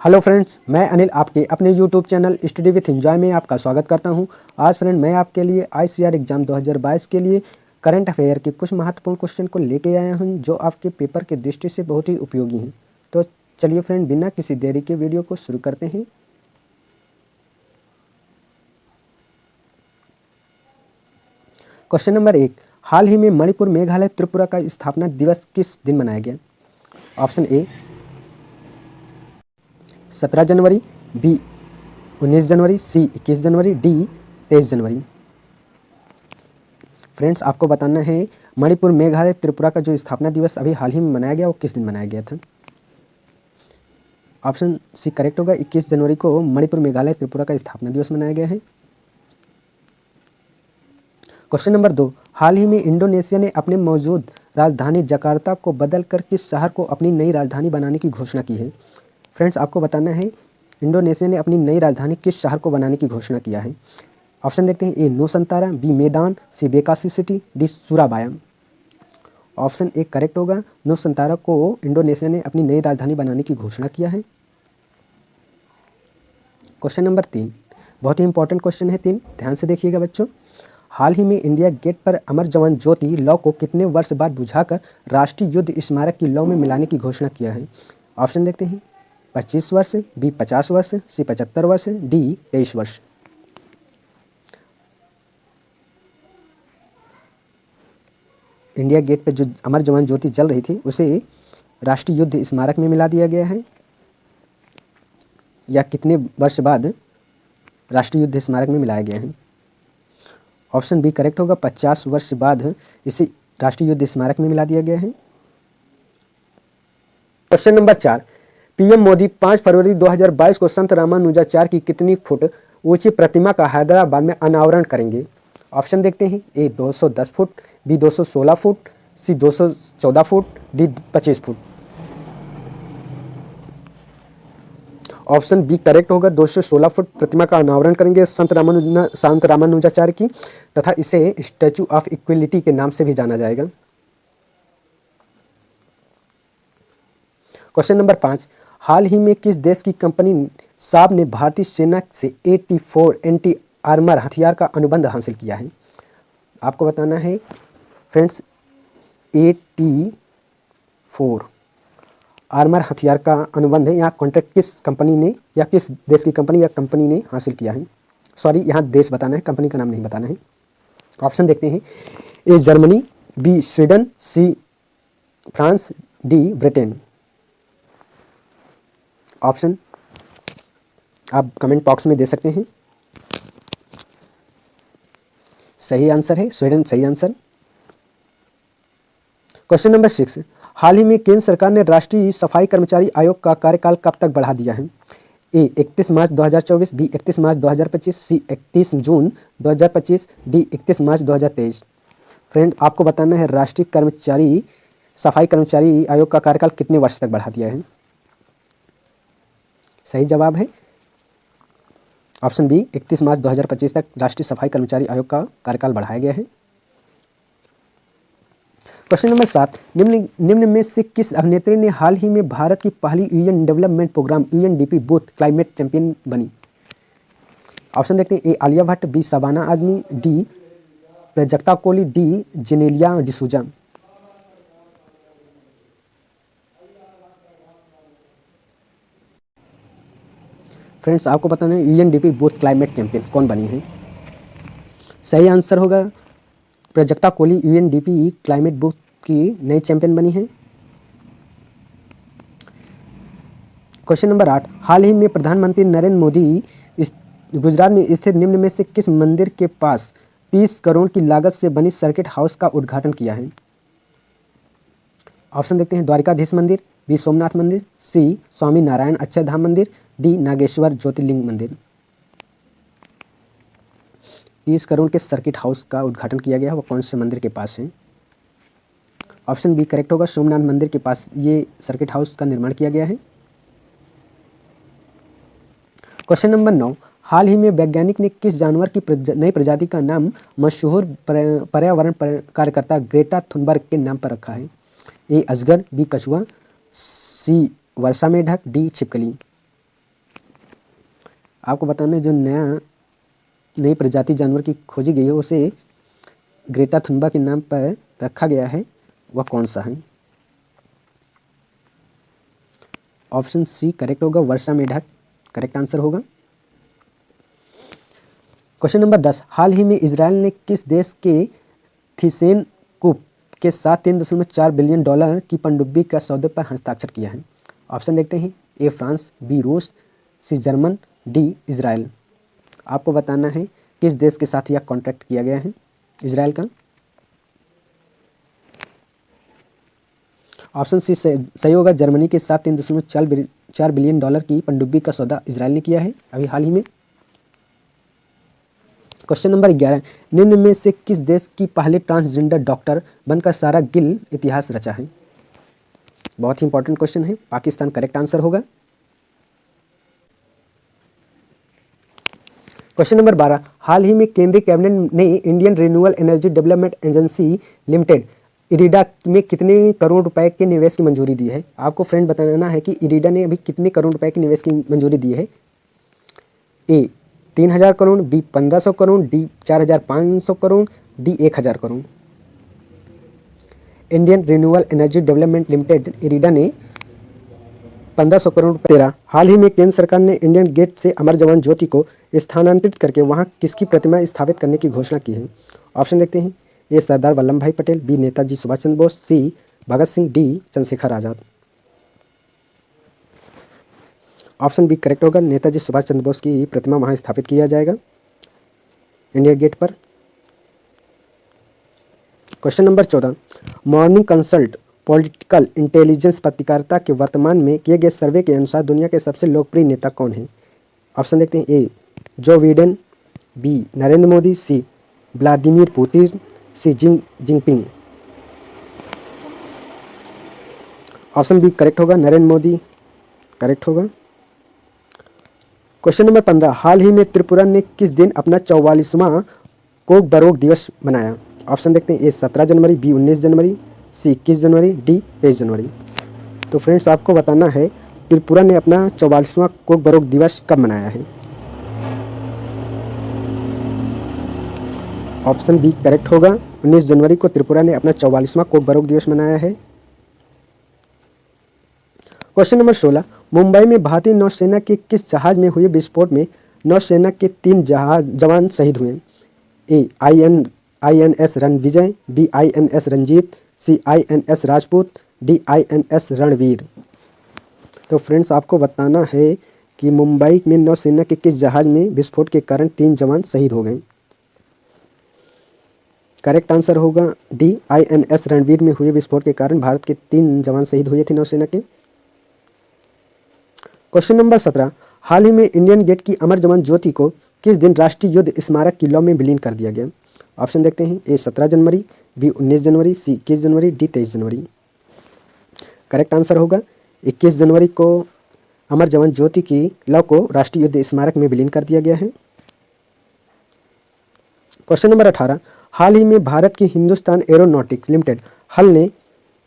Hello friends, मैं अनिल आपके अपने YouTube channel study with enjoy में आपका स्वागत करता हूं। आज फ्रेंड मैं आपके लिए आईसीआर एग्ज़ाम 2022 के लिए करंट अफेयर के कुछ महत्वपूर्ण क्वेश्चन को लेके आया हूं जो आपके पेपर के दृष्टि से बहुत ही उपयोगी हैं। तो चलिए फ्रेंड, बिना किसी देरी के वीडियो को शुरू करते हैं। क्वेश्चन नंबर 1, हाल ही में मणिपुर, मेघालय, त्रिपुरा का स्थापना दिवस किस दिन मनाया गया? ऑप्शन ए 17 जनवरी, बी 19 जनवरी, सी 21 जनवरी, डी 23 जनवरी। फ्रेंड्स, आपको बताना है मणिपुर, मेघालय, त्रिपुरा का जो स्थापना दिवस अभी हाल ही में मनाया गया वो किस दिन मनाया गया था। ऑप्शन सी करेक्ट होगा, 21 जनवरी को मणिपुर, मेघालय, त्रिपुरा का स्थापना दिवस मनाया गया है। क्वेश्चन नंबर 2, हाल ही में इंडोनेशिया ने अपने मौजूद राजधानी जकार्ता को बदलकर किस शहर को अपनी नई राजधानी बनाने की घोषणा की है? फ्रेंड्स, आपको बताना है इंडोनेशिया ने अपनी नई राजधानी किस शहर को बनाने की घोषणा किया है। ऑप्शन देखते हैं, ए Nusantara, B Medan, C Bekasi city, D Surabaya. Option A correct होगा, नूसंतारा को इंडोनेशिया ने अपनी नई राजधानी बनाने की घोषणा किया है। क्वेश्चन नंबर 3, बहुत ही इंपॉर्टेंट क्वेश्चन है 3, ध्यान से देखिएगा बच्चों। हाल ही में इंडिया गेट पर अमर जवान ज्योति लौ को कितने वर्ष बाद बुझाकर राष्ट्रीय युद्ध स्मारक की लौ में मिलाने की घोषणा किया है? ऑप्शन देखते हैं, 25 वर्ष, बी 50 वर्ष, सी 75 वर्ष, डी 23 वर्ष। इंडिया गेट पर जो अमर जवान ज्योति जल रही थी उसे राष्ट्रीय युद्ध स्मारक में मिला दिया गया है, या कितने वर्ष बाद राष्ट्रीय युद्ध स्मारक में मिलाया गया है? ऑप्शन बी करेक्ट होगा, 50 वर्ष बाद इसे राष्ट्रीय युद्ध स्मारक में मिला दिया गया है। क्वेश्चन नंबर 4, पीएम मोदी 5 फरवरी 2022 को संत रामानुजाचार्य की कितनी फुट ऊंची प्रतिमा का हैदराबाद में अनावरण करेंगे? ऑप्शन देखते हैं, A 210 foot, B 216 foot, C 214 foot, D 25 foot. Option B correct होगा, 216 फुट प्रतिमा का अनावरण करेंगे संत रामानुजाचार्य की, तथा इसे स्टैचू ऑफ इक्वलिटी के नाम से भी जाना जाएगा। क्वेश्चन नंबर 5, हाल ही में किस देश की कंपनी साब ने भारतीय सेना से 84 एंटी आर्मर हथियार का अनुबंध हासिल किया है? आपको बताना है फ्रेंड्स, 84 आर्मर हथियार का अनुबंध है, यहाँ कॉन्ट्रैक्ट किस कंपनी ने या किस देश की कंपनी या कंपनी ने हासिल किया है? सॉरी, यहाँ देश बताना है, कंपनी का नाम नहीं बताना है। ऑप्शन देखते हैं, A Germany, B Sweden, C France, D Britain. Option आप कमेंट बॉक्स में दे सकते हैं। सही आंसर है स्वीडन, सही आंसर। क्वेश्चन नंबर 6, हाल ही में केंद्र सरकार ने राष्ट्रीय सफाई कर्मचारी आयोग का कार्यकाल कब तक बढ़ा दिया है? ए 31 मार्च 2024, बी 31 मार्च 2025, सी 31 जून 2025, डी 31 मार्च 2023। फ्रेंड, आपको बताना है राष्ट्रीय सफाई कर्मचारी आयोग का कार्यकाल कितने वर्ष तक बढ़ा दिया है? सही जवाब है ऑप्शन बी, 31 मार्च 2025 तक राष्ट्रीय सफाई कर्मचारी आयोग का कार्यकाल बढ़ाया गया है। क्वेश्चन नंबर 7, निम्न में से किस अभिनेत्री ने हाल ही में भारत की पहली UN development programme UNDP youth climate champion बनी? ऑप्शन देखते हैं, A Alia Bhatt, B Shabana Azmi, D Prajakta Koli, D Genelia D'Souza. Friends, आपको बताना है यूएनडीपी बूथ क्लाइमेट चैंपियन कौन बनी है? सही आंसर होगा प्राजक्ता कोली यूएनडीपी क्लाइमेट बूथ की नई चैंपियन बनी है। क्वेश्चन नंबर 8, हाल ही में प्रधानमंत्री नरेंद्र मोदी गुजरात में स्थित निम्न में से किस मंदिर के पास 30 करोड़ की लागत से बनी सर्किट हाउस का उद्घाटन किया है? ऑप्शन देखते हैं, द्वारिकाधीश मंदिर, बी सोमनाथ मंदिर, सी स्वामी नारायण अक्षरधाम मंदिर, डी नागेश्वर ज्योतिर्लिंग मंदिर। 30 करोड़ के सर्किट हाउस का उद्घाटन किया गया है, वो कौन से मंदिर के पास है? ऑप्शन बी करेक्ट होगा, सोमनाथ मंदिर के पास ये सर्किट हाउस का निर्माण किया गया है। क्वेश्चन नंबर 9, हाल ही में वैज्ञानिक ने किस जानवर की नई प्रजाति का नाम मशहूर पर्यावरण कार्यकर्ता ग्रेटा थुनबर्ग के नाम पर रखा है? ए अजगर, बी कछुआ, सी वर्षा मेढक, डी छिपकली। आपको बताना है जो नई प्रजाति जानवर की खोजी गई है उसे ग्रेटा थुनबर्ग के नाम पर रखा गया है, वह कौन सा है? ऑप्शन सी करेक्ट होगा, वर्षा मेढक करेक्ट आंसर होगा। क्वेश्चन नंबर 10, हाल ही में इजराइल ने किस देश के थीसेन कूप के साथ 3.4 बिलियन डॉलर की पनडुब्बी का सौदे पर हस्ताक्षर किया है? ऑप्शन देखते हैं, ए फ्रांस, बी रूस, सी जर्मन, डी इजराइल। आपको बताना है किस देश के साथ यह कॉन्ट्रैक्ट किया गया है इजराइल का। ऑप्शन सी सही होगा, जर्मनी के साथ 3.4 बिलियन डॉलर की पनडुब्बी का सौदा इजराइल ने किया है अभी हाल ही में। क्वेश्चन नंबर 11, निम्न में से किस देश की पहले ट्रांसजेंडर डॉक्टर बनकर सारा गिल इतिहास रचा है? बहुत ही इंपॉर्टेंट क्वेश्चन है, पाकिस्तान करेक्ट आंसर होगा। क्वेश्चन नंबर 12, हाल ही में केंद्रीय कैबिनेट ने Indian renewable energy development agency limited IREDA में कितने करोड़ रुपए के निवेश की मंजूरी दी है? आपको फ्रेंड बताना है कि इरिडा ने अभी कितने करोड़ रुपए के निवेश की मंजूरी दी है। A 3000 crore, B 1500 crore, D 4500 crore, D 1000 crore. Indian renewable energy development limited IREDA ने 1500 करोड़ रुपये। 13, हाल ही में केंद्र सरकार ने इंडियन गेट से अमर जवान ज्योति को स्थानांतरित करके वहां किसकी प्रतिमा स्थापित करने की घोषणा की है? ऑप्शन देखते हैं, ए सरदार वल्लभ भाई पटेल, बी नेताजी सुभाष चंद्र बोस, सी Bhagat Singh, D Chandrashekhar Azad. Option B correct होगा, नेताजी सुभाष चंद्र बोस की प्रतिमा वहां स्थापित किया जाएगा इंडिया गेट पर। Question number 14, morning consult political intelligence पत्रकारिता के वर्तमान में किए गए सर्वे के अनुसार दुनिया के सबसे लोकप्रिय नेता कौन है? ऑप्शन देखते हैं, A Joe Biden, B Narendra Modi, C Vladimir Putin, Xi Jinping. Option B correct होगा, नरेंद्र मोदी करेक्ट होगा। क्वेश्चन नंबर 15, हाल ही में त्रिपुरा ने किस दिन अपना 44वां कोक बरोग दिवस मनाया? ऑप्शन देखते हैं, ए 17 जनवरी, बी 19 जनवरी, सी 21 जनवरी, डी 23 जनवरी। तो फ्रेंड्स आपको बताना है त्रिपुरा ने अपना 44वां कोक बरोग दिवस कब मनाया है? ऑप्शन बी करेक्ट होगा, 19 जनवरी को त्रिपुरा ने अपना 44वां कोक बरोग दिवस मनाया है। क्वेश्चन नंबर 16, मुंबई में भारतीय नौसेना के किस जहाज में हुए विस्फोट में नौसेना के 3 जवान शहीद हुए? A INS Ranvijay, B INS Ranjit, C INS Rajput, D INS Ranvir. तो फ्रेंड्स आपको बताना है कि मुंबई में नौसेना के किस जहाज में विस्फोट के कारण 3 जवान शहीद हो गए? करेक्ट आंसर होगा डी INS रणवीर में हुए विस्फोट के कारण भारत के 3 जवान शहीद हुए थे नौसेना के। क्वेश्चन नंबर 17, हाल ही में इंडियन गेट की अमर जवान ज्योति को किस दिन राष्ट्रीय युद्ध स्मारक की लौ में विलीन कर दिया गया? ऑप्शन देखते हैं, ए 17 जनवरी, बी 19 जनवरी, सी 21 जनवरी, डी 23 जनवरी। करेक्ट आंसर होगा 21 जनवरी को अमर जवान ज्योति की लौ को राष्ट्रीय युद्ध स्मारक में विलीन कर दिया गया है। क्वेश्चन नंबर 18, हाल ही में भारत की हिंदुस्तान एरोनॉटिक्स लिमिटेड हल ने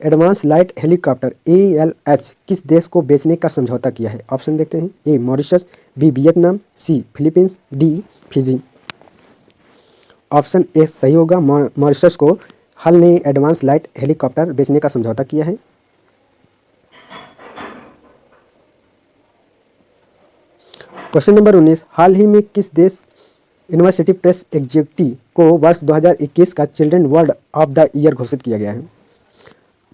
एडवांस लाइट हेलीकॉप्टर ALH किस देश को बेचने का समझौता किया है? ऑप्शन देखते हैं, A Mauritius, B Vietnam, C Philippines, D Fiji. Option A सही होगा, मॉरिशस को हल ने एडवांस लाइट हेलीकॉप्टर बेचने का समझौता किया है। क्वेश्चन नंबर 19, हाल ही में किस देश यूनिवर्सिटी प्रेस एग्जीक्यूटिव को वर्ष 2021 का children word of the year घोषित किया गया है?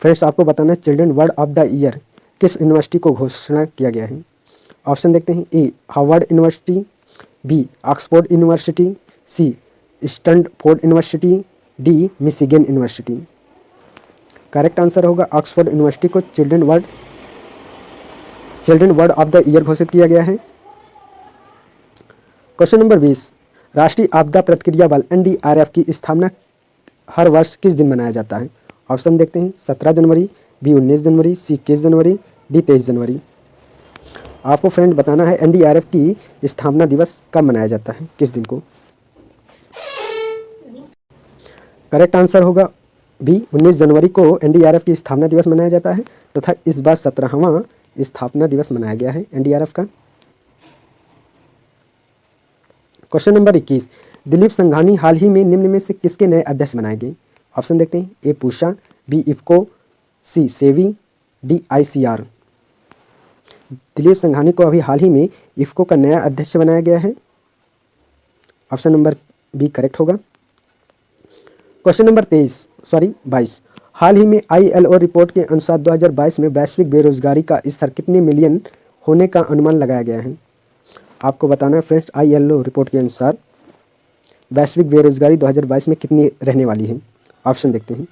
फ्रेंड्स आपको बताना है children word of the year किस यूनिवर्सिटी को घोषणा किया गया है? ऑप्शन देखते हैं, A Harvard university, B Oxford university, C Stanford university, D Michigan university. Correct answer होगा ऑक्सफोर्ड यूनिवर्सिटी को children word of the year घोषित किया गया है। क्वेश्चन नंबर 20, राष्ट्रीय आपदा प्रतिक्रिया बल NDRF की स्थापना हर वर्ष किस दिन मनाया जाता है? ऑप्शन देखते हैं, 17 जनवरी, बी 19 जनवरी, सी 21 जनवरी, डी 23 जनवरी। आपको फ्रेंड बताना है NDRF की स्थापना दिवस कब मनाया जाता है, किस दिन को? करेक्ट आंसर होगा बी 19 जनवरी को NDRF की स्थापना दिवस मनाया जाता है तथा इस बार 17वां स्थापना दिवस मनाया गया है NDRF का। क्वेश्चन नंबर 21, दिलीप संघानी हाल ही में निम्न में से किसके नए अध्यक्ष बनाए गए? ऑप्शन देखते हैं, ए पूषा, बी इफको, सी सेवी, डी आईसीआर। दिलीप संघानी को अभी हाल ही में इफको का नया अध्यक्ष बनाया गया है। ऑप्शन नंबर बी करेक्ट होगा। क्वेश्चन नंबर 22, हाल ही में ILO रिपोर्ट के अनुसार 2022 में वैश्विक बेरोजगारी का स्तर कितने मिलियन होने का अनुमान लगाया गया है? आपको बताना है फ्रेंड्स, ILO रिपोर्ट के अनुसार वैश्विक बेरोजगारी 2022 में कितनी रहने वाली है? ऑप्शन देखते हैं,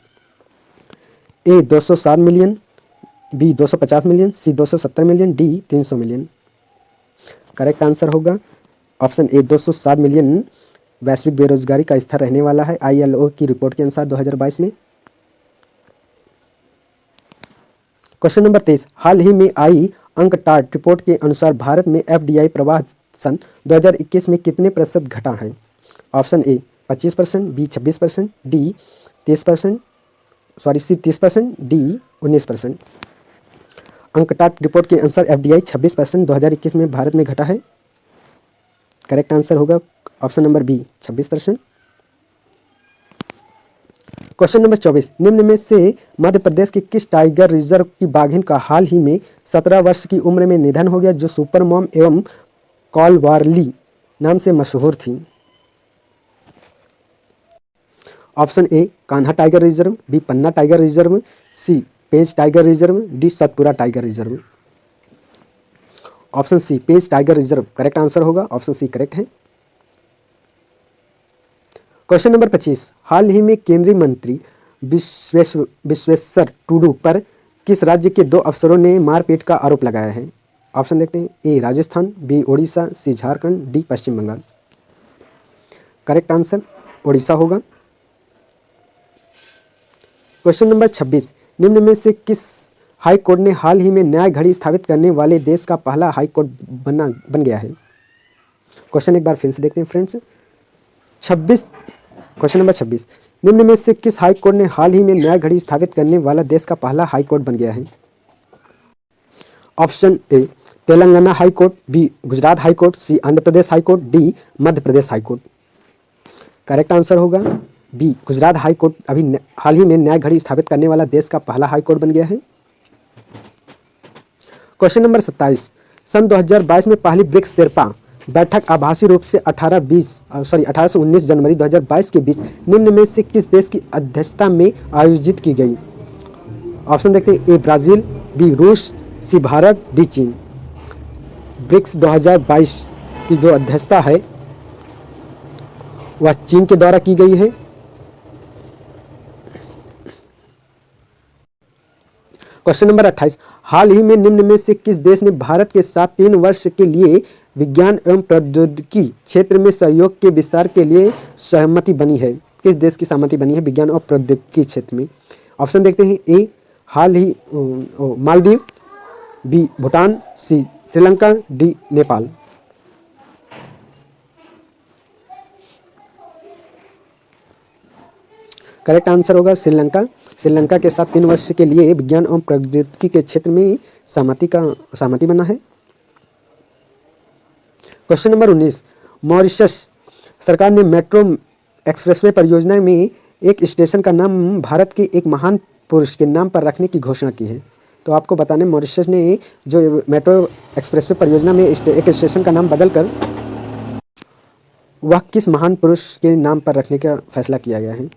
ए 207 मिलियन, बी 250 मिलियन, सी 270 million, D 300 million. Correct answer होगा ऑप्शन ए 207 मिलियन वैश्विक बेरोजगारी का स्तर रहने वाला है ILO की रिपोर्ट के अनुसार 2022 में। क्वेश्चन नंबर 23, हाल ही में आई अंकटाड रिपोर्ट के अनुसार भारत में FDI प्रवाह सन 2021 में कितने प्रतिशत घटा है? Option A 25%, B 26%, D 30%, C 30%, D 19%। UNCTAD report के अनुसार FDI 26% 2021 में भारत में घटा है। करेक्ट आंसर होगा option number B 26%। Question number 24, निम्न में से मध्य प्रदेश के किस टाइगर रिजर्व की बाघिन का हाल ही में 17 वर्ष की उम्र में निधन हो गया, जो सुपर मॉम एवं कॉलवारली नाम से मशहूर थी? Option A Kanha tiger reserve, B Panna tiger reserve, C Pench tiger reserve, D Satpura tiger reserve. Option C Pench tiger reserve correct answer होगा। ऑप्शन सी करेक्ट है। क्वेश्चन नंबर 25, हाल ही में केंद्रीय मंत्री विश्वेश्वर टूडू पर किस राज्य के 2 अफसरों ने मारपीट का आरोप लगाया है? ऑप्शन देखते हैं, ए राजस्थान, बी उड़ीसा, सी झारखंड, डी पश्चिम बंगाल। करेक्ट आंसर उड़ीसा होगा। क्वेश्चन नंबर 26, निम्न में से किस हाई कोर्ट ने हाल ही में न्याय घड़ी स्थापित करने वाले देश का पहला हाई कोर्ट बन गया है? क्वेश्चन एक बार फिर से देखते हैं फ्रेंड्स। क्वेश्चन नंबर 26, निम्न में से किस हाई कोर्ट ने हाल ही में न्याय घड़ी स्थापित करने वाला देश का पहला हाई कोर्ट बन गया है? Option A Telangana high court, B Gujarat high court, C Andhra Pradesh high court, D Madhya Pradesh high court. Correct answer होगा बी गुजरात हाई कोर्ट अभी हाल ही में न्याय घड़ी स्थापित करने वाला देश का पहला हाई कोर्ट बन गया है। क्वेश्चन नंबर 27, सन 2022 में पहली ब्रिक्स शेर्पा बैठक आभासी रूप से 18 से 19 जनवरी 2022 के बीच निम्न में से किस देश की अध्यक्षता में आयोजित की गई? ऑप्शन देखते हैं, ए ब्राजील, बी रूस, सी भारत, डी चीन। ब्रिक्स 2022 की जो अध्यक्षता है वह चीन के द्वारा की गई है। क्वेश्चन नंबर 28, हाल ही में निम्न में से किस देश ने भारत के साथ 3 वर्ष के लिए विज्ञान एवं प्रौद्योगिकी क्षेत्र में सहयोग के विस्तार के लिए सहमति बनी है? किस देश की सहमति बनी है विज्ञान और प्रौद्योगिकी क्षेत्र में? ऑप्शन देखते हैं, ए हाल ही Maldives, B Bhutan, C Sri Lanka, D Nepal. Correct answer होगा श्रीलंका। श्रीलंका के साथ 3 वर्ष के लिए विज्ञान एवं प्रौद्योगिकी के क्षेत्र में सहमति बना है। क्वेश्चन नंबर 19, मॉरिशस सरकार ने मेट्रो एक्सप्रेसवे परियोजना में एक स्टेशन का नाम भारत के एक महान पुरुष के नाम पर रखने की घोषणा की है। तो आपको बताने मॉरिशस ने जो मेट्रो एक्सप्रेसवे परियोजना में एक स्टेशन का नाम बदलकर वह किस महान पुरुष के नाम पर रखने का फैसला किया गया है?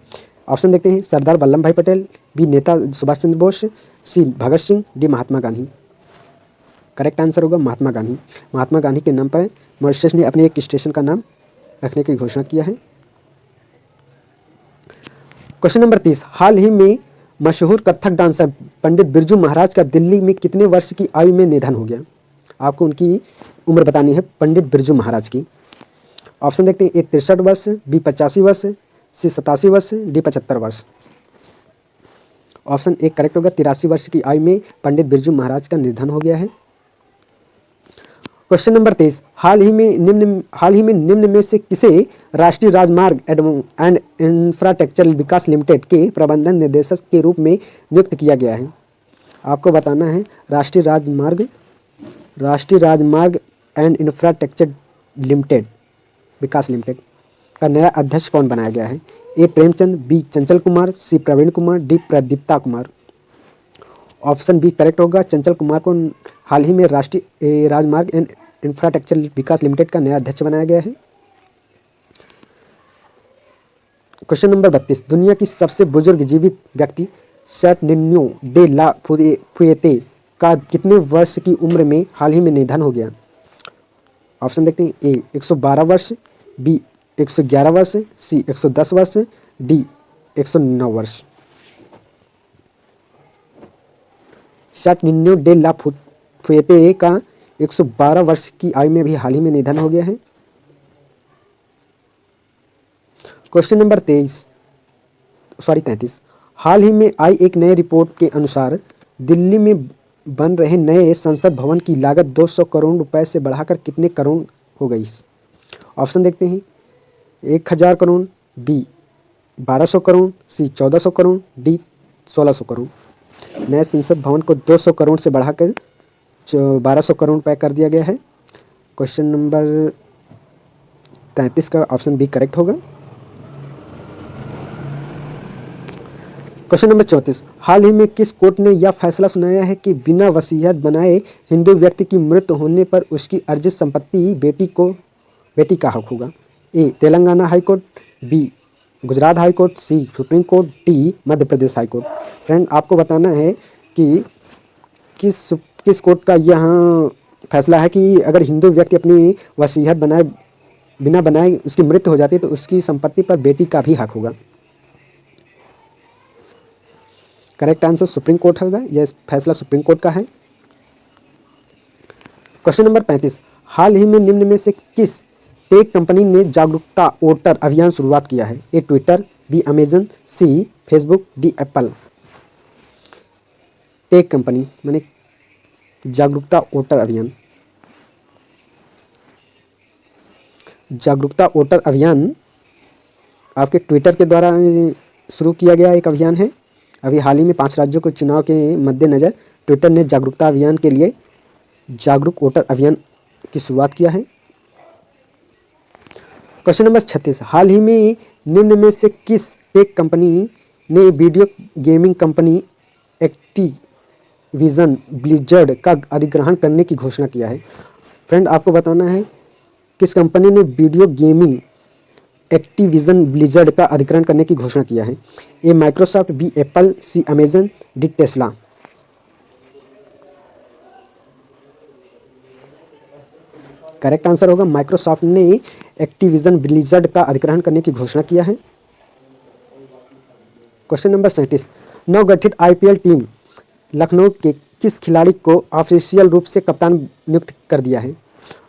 ऑप्शन देखते हैं, सरदार वल्लभ भाई पटेल, बी नेता सुभाष चंद्र बोस, सी Bhagat Singh, D Mahatma Gandhi. Correct answer होगा महात्मा गांधी। महात्मा गांधी के नाम पर मॉरिशस ने अपने एक स्टेशन का नाम रखने की घोषणा किया है। क्वेश्चन नंबर 30, हाल ही में मशहूर कथक डांसर पंडित बिरजू महाराज का दिल्ली में कितने वर्ष की आयु में निधन हो गया? आपको उनकी उम्र बतानी है पंडित बिरजू महाराज की। ऑप्शन देखते हैं, ए 63 वर्ष, बी 85 वर्ष, सी 87 वर्ष, डी 75 वर्ष। ऑप्शन ए करेक्ट होगा, 83 वर्ष की आयु में पंडित बिरजू महाराज का निधन हो गया है। क्वेश्चन नंबर 23, हाल ही में निम्न में से किसे राष्ट्रीय राजमार्ग एंड इंफ्रास्ट्रक्चर विकास लिमिटेड के प्रबंधन निदेशक के रूप में नियुक्त किया गया है? आपको बताना है राष्ट्रीय राजमार्ग and infrastructure limited Vikas limited का नया अध्यक्ष कौन बनाया गया है? ए Premchand, B Chanchal Kumar, C Praveen Kumar, D Pradipta Kumar. Option B correct होगा। चंचल कुमार को हाल ही में राष्ट्रीय राजमार्ग एंड इंफ्रास्ट्रक्चर विकास लिमिटेड का नया अध्यक्ष बनाया गया है। क्वेश्चन नंबर 32, दुनिया की सबसे बुजुर्ग जीवित व्यक्ति सैट निन्यो डे ला फुएते का कितने वर्ष की उम्र में हाल ही में निधन हो गया? ऑप्शन देखते हैं। ए 112 वर्ष, बी 111 वर्ष, सी 110 वर्ष, डी 109 वर्ष। सैट निन्यो डे ला फुएते का 112 वर्ष की आयु में भी हाल ही में निधन हो गया है। क्वेश्चन नंबर 33, हाल ही में आई एक नई रिपोर्ट के अनुसार दिल्ली में बन रहे नए संसद भवन की लागत 200 करोड़ रुपए से बढ़ाकर कितने करोड़ हो गई? ऑप्शन देखते हैं। 1000 करोड़, बी 1200 करोड़, सी 1400 करोड़, डी 1600 करोड़। नए संसद भवन को 200 करोड़ से बढ़ाकर 1200 करोड़ रुपए कर दिया गया है। क्वेश्चन नंबर 33 का ऑप्शन बी करेक्ट होगा। क्वेश्चन नंबर 34, हाल ही में किस कोर्ट ने यह फैसला सुनाया है कि बिना वसीयत बनाए हिंदू व्यक्ति की मृत्यु होने पर उसकी अर्जित संपत्ति बेटी का हक होगा? A Telangana high court, B Gujarat high court, C supreme court, D Madhya Pradesh high court. Friend आपको बताना है कि किस कोर्ट का यहाँ फैसला है कि अगर हिंदू व्यक्ति अपनी वसीयत बिना बनाए उसकी मृत्यु हो जाती है तो उसकी संपत्ति पर बेटी का भी हक होगा। करेक्ट आंसर सुप्रीम कोर्ट होगा। यह फैसला सुप्रीम कोर्ट का है। क्वेश्चन नंबर 35, हाल ही में निम्न में से किस टेक कंपनी ने जागरूकता वोटर अभियान शुरुआत किया है? A Twitter, B Amazon, C Facebook, D Apple. Tech company माने जागरूकता वोटर अभियान। जागरूकता वोटर अभियान आपके ट्विटर के द्वारा शुरू किया गया एक अभियान है। अभी हाल ही में 5 राज्यों के चुनाव के मद्देनज़र ट्विटर ने जागरूकता अभियान के लिए जागरूक वोटर अभियान की शुरुआत किया है। क्वेश्चन नंबर 36, हाल ही में निम्न में से किस टेक कंपनी ने video gaming company Activision Blizzard का अधिग्रहण करने की घोषणा किया है? फ्रेंड आपको बताना है किस कंपनी ने वीडियो गेमिंग एक्टिविजन ब्लिज़र्ड का अधिग्रहण करने की घोषणा किया है? A Microsoft, B Apple, C Amazon, D Tesla. Correct answer होगा माइक्रोसॉफ्ट ने एक्टिविजन ब्लिज़र्ड का अधिग्रहण करने की घोषणा किया है। क्वेश्चन नंबर 37, नवगठित आईपीएल टीम लखनऊ के किस खिलाड़ी को ऑफिशियल रूप से कप्तान नियुक्त कर दिया है?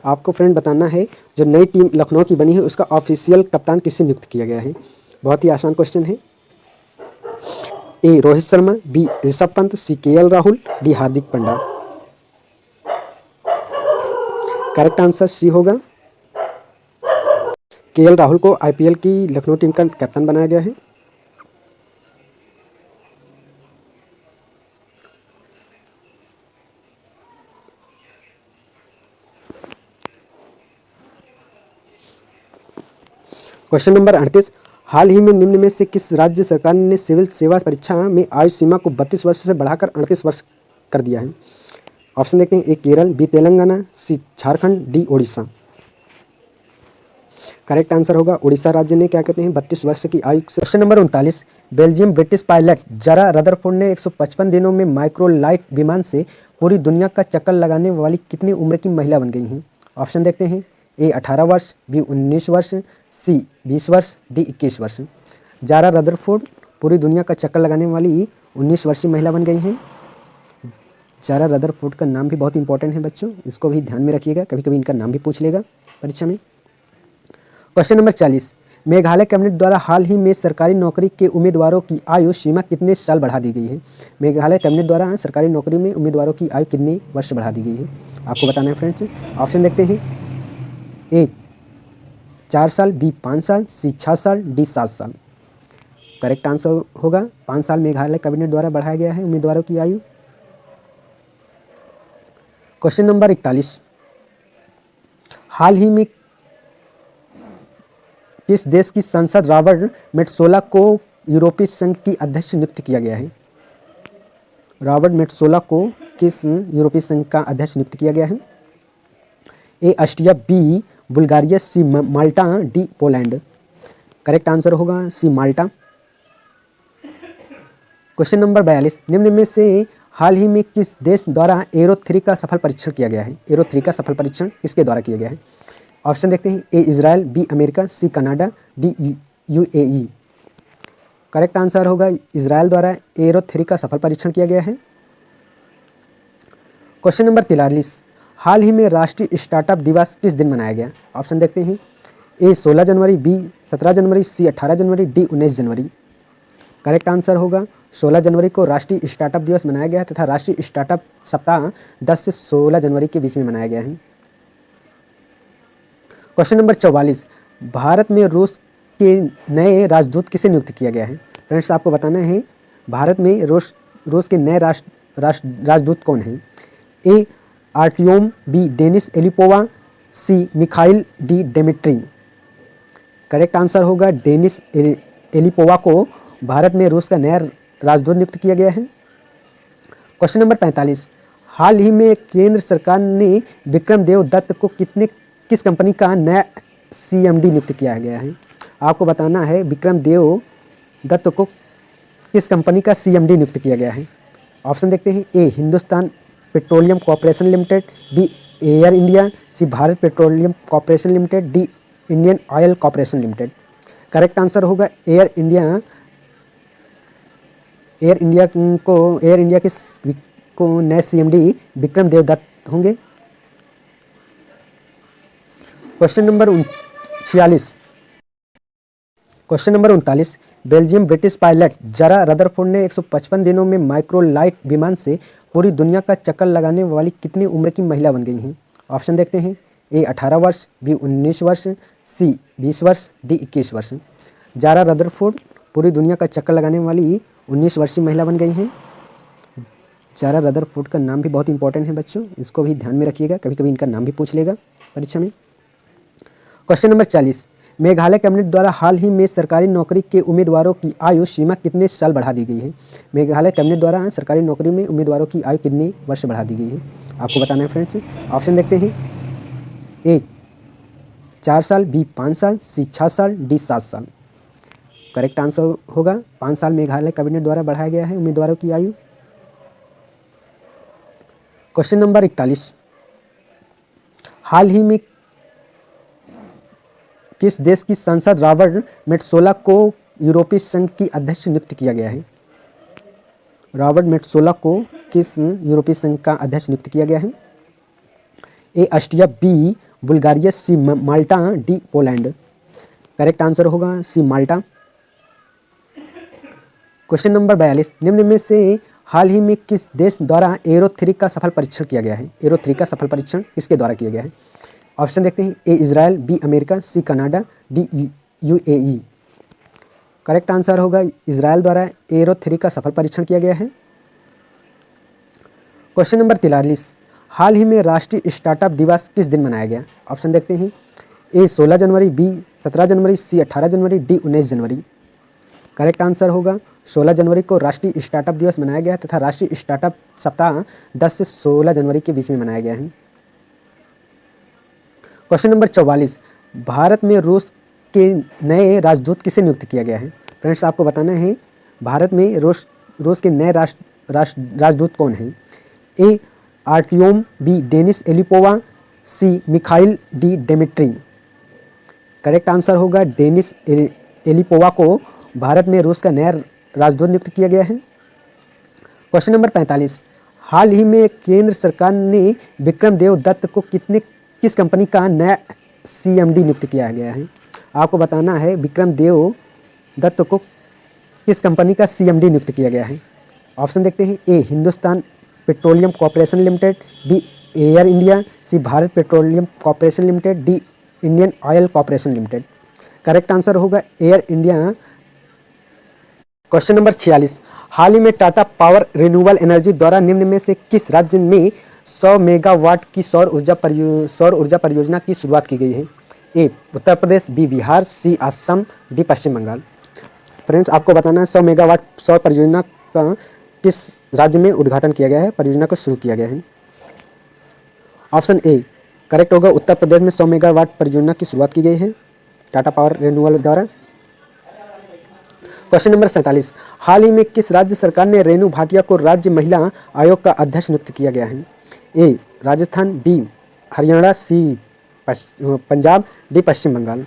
आपको फ्रेंड बताना है जो नई टीम लखनऊ की बनी है उसका ऑफिशियल कप्तान किसे नियुक्त किया गया है? बहुत ही आसान क्वेश्चन है। ए रोहित शर्मा, बी ऋषभ पंत, सी KL Rahul, D Hardik Pandya. Correct answer C होगा। केएल राहुल को आईपीएल की लखनऊ टीम का कैप्टन बनाया गया है। क्वेश्चन नंबर 38, हाल ही में निम्न में से किस राज्य सरकार ने सिविल सेवा परीक्षा में आयु सीमा को 32 वर्ष से बढ़ाकर 38 वर्ष कर दिया है? ऑप्शन देखते हैं। ए केरल, बी तेलंगाना, सी Jharkhand, D Odisha. Correct answer होगा उड़ीसा राज्य ने क्या कहते हैं 32 वर्ष की आयु से। Question number 39, Belgium British pilot Zara Rutherford ने 155 दिनों में माइक्रोलाइट विमान से पूरी दुनिया का चक्कर लगाने वाली कितनी उम्र की महिला बन गई हैं? ऑप्शन देखते हैं। ए 18 वर्ष, बी 19 वर्ष, सी 20 वर्ष, डी 21 वर्ष। जारा रदरफोर्ड पूरी दुनिया का चक्कर लगाने वाली 19 वर्षीय महिला बन गई हैं। जारा रदरफोर्ड का नाम भी बहुत इंपॉर्टेंट है बच्चों, इसको भी ध्यान में रखिएगा, कभी कभी इनका नाम भी पूछ लेगा परीक्षा में। क्वेश्चन नंबर 40, मेघालय कैबिनेट द्वारा हाल ही में सरकारी नौकरी के उम्मीदवारों की आयु सीमा कितने साल बढ़ा दी गई है? मेघालय कैबिनेट द्वारा सरकारी नौकरी में उम्मीदवारों की आयु कितने वर्ष बढ़ा दी गई है आपको बताना है फ्रेंड्स। ऑप्शन देखते हैं। ए 4 साल, बी 5 साल, सी 6 साल, डी 7 साल। करेक्ट आंसर होगा 5 साल मेघालय कैबिनेट द्वारा बढ़ाया गया है उम्मीदवारों की आयु। क्वेश्चन नंबर 41, हाल ही में किस देश की संसद रॉबर्ट मेट्सोला को यूरोपीय संघ की अध्यक्ष नियुक्त किया गया है? रॉबर्ट मेट्सोला को किस यूरोपीय संघ का अध्यक्ष नियुक्त किया गया है? ए ऑस्ट्रिया, बी बुल्गारिया, सी माल्टा, डी पोलैंड। करेक्ट आंसर होगा सी माल्टा। क्वेश्चन नंबर 42, निम्न में से हाल ही में किस देश द्वारा एरो 3 का सफल परीक्षण किया गया है? एरो 3 का सफल परीक्षण किसके द्वारा किया गया है? ऑप्शन देखते हैं, A Israel, B America, C Canada, D UAE. Correct answer होगा इजराइल द्वारा एरो 3 का सफल परीक्षण किया गया है। क्वेश्चन नंबर 43, हाल ही में राष्ट्रीय स्टार्टअप दिवस किस दिन मनाया गया? ऑप्शन देखते हैं, ए 16 जनवरी, बी 17 जनवरी, सी 18 जनवरी, डी 19 जनवरी। करेक्ट आंसर होगा 16 जनवरी को राष्ट्रीय स्टार्टअप दिवस मनाया गया तथा राष्ट्रीय स्टार्टअप सप्ताह 10 से 16 जनवरी के बीच में मनाया गया है। क्वेश्चन नंबर 44, भारत में रूस के नए राजदूत किसे नियुक्त किया गया है? फ्रेंड्स आपको बताना है भारत में रूस के नए राजदूत कौन हैं? ए आर्टियोम, बी डेनिस एलिपोवा, सी मिखाइल डी डेमिट्री। करेक्ट आंसर होगा डेनिस एलिपोवा को भारत में रूस का नया राजदूत नियुक्त किया गया है। क्वेश्चन नंबर 45, हाल ही में केंद्र सरकार ने विक्रम देव दत्त को किस कंपनी का नया सीएमडी नियुक्त किया गया है? आपको बताना है विक्रम देव दत्त को किस कंपनी का सीएमडी नियुक्त किया गया है। ऑप्शन देखते हैं, A Hindustan petroleum corporation limited, B air India, C Bharat petroleum corporation limited, D Indian oil corporation limited. Correct answer होगा एयर इंडिया को नए सीएमडी विक्रम देव दत्त होंगे। Question number 46, question number 39, Belgium British pilot Zara Rutherford ने 155 दिनों में microlight विमान से पूरी दुनिया का चक्कर लगाने वाली कितनी उम्र की महिला बन गई हैं? ऑप्शन देखते हैं, ए 18 वर्ष, बी 19 वर्ष, सी 20 वर्ष, डी 21 वर्ष। जारा रदरफोर्ड पूरी दुनिया का चक्कर लगाने वाली 19 वर्षीय महिला बन गई हैं। जारा रदरफोर्ड का नाम भी बहुत इंपॉर्टेंट है बच्चों, इसको भी ध्यान में रखिएगा, कभी कभी इनका नाम भी पूछ लेगा परीक्षा में। क्वेश्चन नंबर 40, मेघालय कैबिनेट द्वारा हाल ही में सरकारी नौकरी के उम्मीदवारों की आयु सीमा कितने साल बढ़ा दी गई है? मेघालय कैबिनेट द्वारा सरकारी नौकरी में उम्मीदवारों की आयु कितने वर्ष बढ़ा दी गई है? आपको बताना है फ्रेंड्स। ऑप्शन देखते हैं, ए 4 साल, बी 5 साल, सी 6 साल, डी 7 साल। करेक्ट आंसर होगा 5 साल मेघालय कैबिनेट द्वारा बढ़ाया गया है उम्मीदवारों की आयु। क्वेश्चन नंबर 41, हाल ही में किस देश की संसद रॉबर्ट मेट्सोला को यूरोपीय संघ की अध्यक्ष नियुक्त किया गया है? रॉबर्ट मेट्सोला को किस यूरोपीय संघ का अध्यक्ष नियुक्त किया गया है? ए ऑस्ट्रिया, बी बुल्गारिया, सी माल्टा, डी पोलैंड। करेक्ट आंसर होगा सी माल्टा। क्वेश्चन नंबर 42, निम्न में से हाल ही में किस देश द्वारा एरो 3 का सफल परीक्षण किया गया है? एरो 3 का सफल परीक्षण किसके द्वारा किया गया है? ऑप्शन देखते हैं, A Israel, B America, C Canada, D UAE. Correct answer होगा इजराइल द्वारा एरो 3 का सफल परीक्षण किया गया है। क्वेश्चन नंबर 43, हाल ही में राष्ट्रीय स्टार्टअप दिवस किस दिन मनाया गया? ऑप्शन देखते हैं, ए 16 जनवरी, बी 17 जनवरी, सी 18 जनवरी, डी 19 जनवरी। करेक्ट आंसर होगा 16 जनवरी को राष्ट्रीय स्टार्टअप दिवस मनाया गया तथा राष्ट्रीय स्टार्टअप सप्ताह 10 से 16 जनवरी के बीच में मनाया गया है। क्वेश्चन नंबर 44, भारत में रूस के नए राजदूत किसे नियुक्त किया गया है? फ्रेंड्स आपको बताना है भारत में रूस के नए राजदूत कौन हैं? ए आर्टियोम, बी डेनिस एलिपोवा, सी मिखाइल डी डेमिट्री। करेक्ट आंसर होगा डेनिस एलिपोवा को भारत में रूस का नया राजदूत नियुक्त किया गया है। क्वेश्चन नंबर 45, हाल ही में केंद्र सरकार ने विक्रम देव दत्त को किस कंपनी का नया सीएमडी नियुक्त किया गया है? आपको बताना है विक्रम देव दत्त को किस कंपनी का सीएमडी नियुक्त किया गया है। ऑप्शन देखते हैं, A Hindustan petroleum corporation limited, B air India, C Bharat petroleum corporation limited, D Indian oil corporation limited. Correct answer होगा एयर इंडिया। क्वेश्चन नंबर 46, हाल ही में टाटा पावर रिन्यूएबल एनर्जी द्वारा निम्न में से किस राज्य में 100 मेगावाट की सौर ऊर्जा परियोजना की शुरुआत की गई है? ए उत्तर प्रदेश, बी बिहार, सी असम, डी पश्चिम बंगाल। फ्रेंड्स आपको बताना है 100 मेगावाट सौर परियोजना का किस राज्य में उद्घाटन किया गया है, परियोजना को शुरू किया गया है। ऑप्शन ए करेक्ट होगा, उत्तर प्रदेश में 100 मेगावाट परियोजना की शुरुआत की गई है टाटा पावर रिन्यूएबल द्वारा। क्वेश्चन नंबर 47, हाल ही में किस राज्य सरकार ने रेणु भाटिया को राज्य महिला आयोग का अध्यक्ष नियुक्त किया गया है? ए राजस्थान, बी हरियाणा, सी पंजाब, डी पश्चिम बंगाल।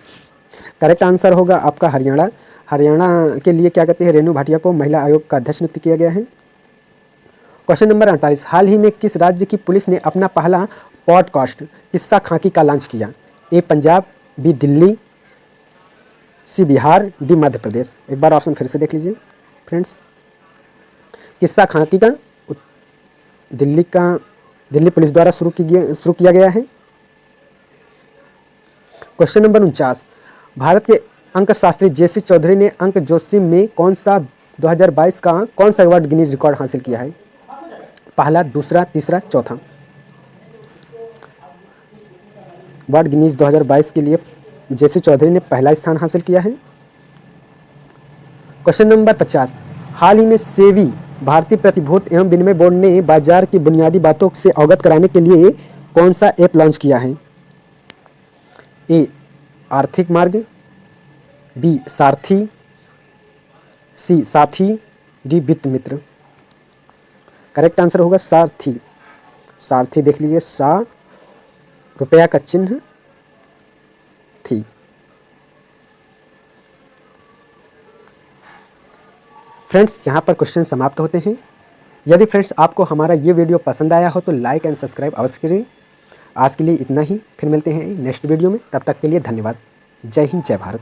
करेक्ट आंसर होगा आपका हरियाणा। हरियाणा के लिए क्या कहते हैं, रेणु भाटिया को महिला आयोग का अध्यक्ष नियुक्त किया गया है। क्वेश्चन नंबर 48, हाल ही में किस राज्य की पुलिस ने अपना पहला पॉडकास्ट किस्सा खाकी का लॉन्च किया? ए पंजाब, बी दिल्ली, सी बिहार, डी मध्य प्रदेश। एक बार ऑप्शन फिर से देख लीजिए फ्रेंड्स। किस्सा खाकी का दिल्ली पुलिस द्वारा शुरू किया गया है। क्वेश्चन नंबर 49, भारत के अंक शास्त्री जेसी चौधरी ने अंक जोशी में कौन सा 2022 का कौन सा अवार्ड गिनीज रिकॉर्ड हासिल किया है? पहला, दूसरा, तीसरा, चौथा। अवार्ड गिनीज 2022 के लिए जेसी चौधरी ने पहला स्थान हासिल किया है। क्वेश्चन नंबर 50, हाल ही में सेबी भारतीय प्रतिभूति एवं विनिमय बोर्ड ने बाजार की बुनियादी बातों से अवगत कराने के लिए कौन सा ऐप लॉन्च किया है? ए आर्थिक मार्ग, बी सारथी, सी साथी, डी वित्त मित्र। करेक्ट आंसर होगा सारथी। सारथी देख लीजिए, सा रुपया का चिन्ह थी। फ्रेंड्स यहाँ पर क्वेश्चन समाप्त होते हैं। यदि फ्रेंड्स आपको हमारा ये वीडियो पसंद आया हो तो लाइक एंड सब्सक्राइब अवश्य करें। आज के लिए इतना ही, फिर मिलते हैं नेक्स्ट वीडियो में। तब तक के लिए धन्यवाद। जय हिंद, जय भारत।